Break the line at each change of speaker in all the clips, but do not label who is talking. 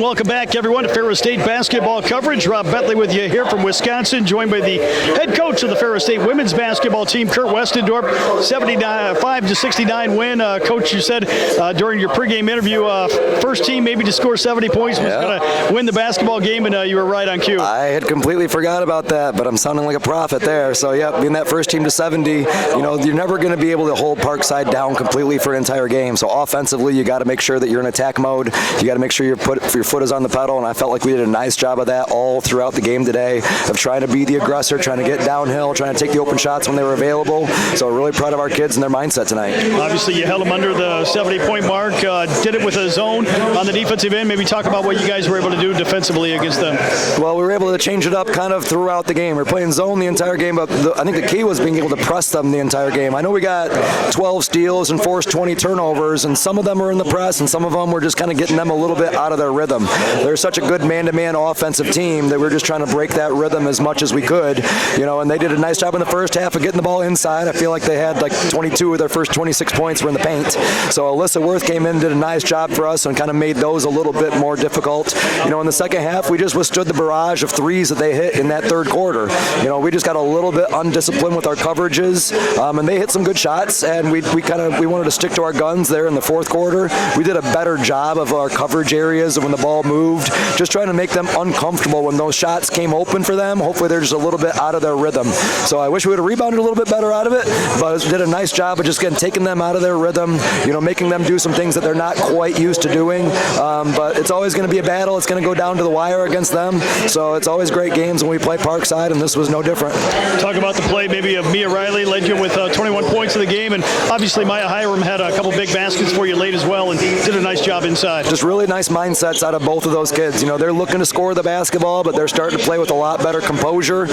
welcome back, everyone, to Ferris State basketball coverage. Rob Bentley with you here from Wisconsin, joined by the head coach of the Ferris State women's basketball team, Kurt Westendorp. 75-69 win. Coach, you said during your pregame interview, first team maybe to score 70 points was going to win the basketball game, and you were right on cue.
I had completely forgot about that, but I'm sounding like a prophet there. So, yeah, being that first team to 70, you're never going to be able to hold Parkside down completely for an entire game. So offensively, you got to make sure that you're in attack mode. You got to make sure your foot is on the pedal, and I felt like we did a nice job of that all throughout the game today, of trying to be the aggressor, trying to get downhill, trying to take the open shots when they were available. So really proud of our kids and their mindset tonight.
Obviously, you held them under the 70-point mark, did it with a zone on the defensive end. Maybe talk about what you guys were able to do defensively against them.
Well, we were able to change it up kind of throughout the game. We were playing zone the entire game, but I think the key was being able to press them the entire game. I know we got 12 steals and forced 20 turnovers, and some of them were in the press, and some of them were just kind of getting them a little bit out of their rhythm. They're such a good man-to-man offensive team that we're just trying to break that rhythm as much as we could, and they did a nice job in the first half of getting the ball inside. I feel like they had like 22 of their first 26 points were in the paint. So Alyssa Worth came in, did a nice job for us, and kind of made those a little bit more difficult. In the second half, we just withstood the barrage of threes that they hit in that third quarter. We just got a little bit undisciplined with our coverages, and they hit some good shots, and we wanted to stick to our guns there in the fourth quarter. We did a better job of our coverage areas when the ball moved, just trying to make them uncomfortable when those shots came open for them. Hopefully they're just a little bit out of their rhythm. So I wish we would have rebounded a little bit better out of it, but did a nice job of just taking them out of their rhythm, making them do some things that they're not quite used to doing. But it's always going to be a battle. It's going to go down to the wire against them. So it's always great games when we play Parkside, and this was no different.
Talk about the play maybe of Mia Riley, led you with 21 points in the game, and obviously Maya Hiram had a couple big baskets for you late as well and did a nice job inside.
Just really nice mindsets out of both of those kids. They're looking to score the basketball, but they're starting to play with a lot better composure,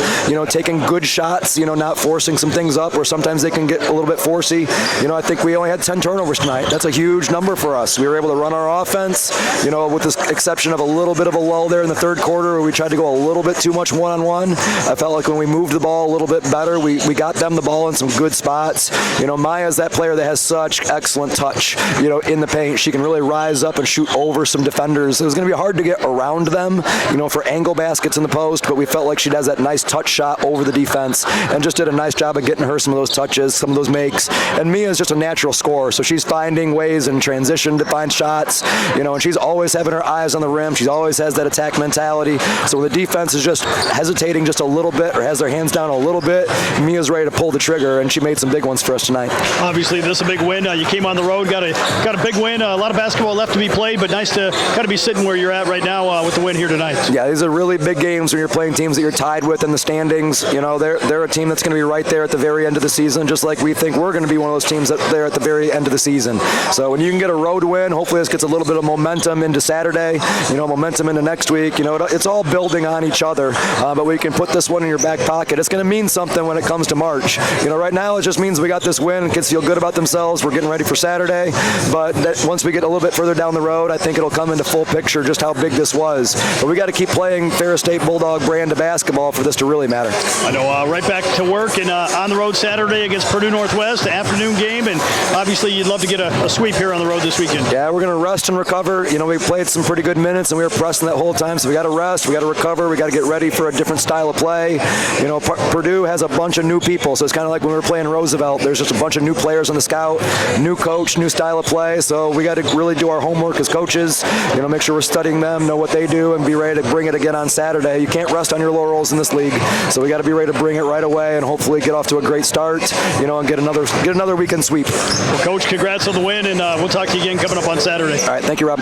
taking good shots, not forcing some things up where sometimes they can get a little bit forcey. I think we only had 10 turnovers tonight. That's a huge number for us. We were able to run our offense, with the exception of a little bit of a lull there in the third quarter where we tried to go a little bit too much one-on-one. I felt like when we moved the ball a little bit better, we got them the ball in some good spots. Maya's that player that has such excellent touch, in the paint. She can really rise up and shoot over some defenders. It was going to be hard to get around them, for angle baskets in the post, but we felt like she has that nice touch shot over the defense and just did a nice job of getting her some of those touches, some of those makes. And Mia's just a natural scorer, so she's finding ways in transition to find shots, and she's always having her eyes on the rim. She always has that attack mentality. So when the defense is just hesitating just a little bit or has their hands down a little bit, Mia's ready to pull the trigger, and she made some big ones for us tonight.
Obviously, this is a big win. You came on the road, got a big win. A lot of basketball left to be played, but nice to kind of be sitting where you're at right now with the win here tonight.
Yeah, these are really big games when you're playing teams that you're tied with in the standings. They're a team that's going to be right there at the very end of the season, just like we think we're going to be one of those teams that they're at the very end of the season. So when you can get a road win, hopefully this gets a little bit of momentum into Saturday, momentum into next week. It's all building on each other, but we can put this one in your back pocket. It's going to mean something when it comes to March. Right now it just means we got this win. Kids feel good about themselves. We're getting ready for Saturday, but once we get a little bit further down the road, I think it'll come into full picture just how big this was. But we got to keep playing Ferris State Bulldog brand of basketball for this to really matter.
I know. Right back to work and on the road Saturday against Purdue Northwest, afternoon game, and obviously you'd love to get a sweep here on the road this weekend.
Yeah, we're going to rest and recover. We played some pretty good minutes and we were pressing that whole time, so we got to rest, we got to recover, we got to get ready for a different style of play. Purdue has a bunch of new people, so it's kind of like when we were playing Roosevelt. There's just a bunch of new players on the scout, new coach, new style of play, so we got to really do our homework as coaches, make sure we're studying them, know what they do, and be ready to bring it again on Saturday. You can't rest on your laurels in this league, so we got to be ready to bring it right away and hopefully get off to a great start, and get another weekend sweep.
Well, Coach, congrats on the win, and we'll talk to you again coming up on Saturday.
All right, thank you, Rob.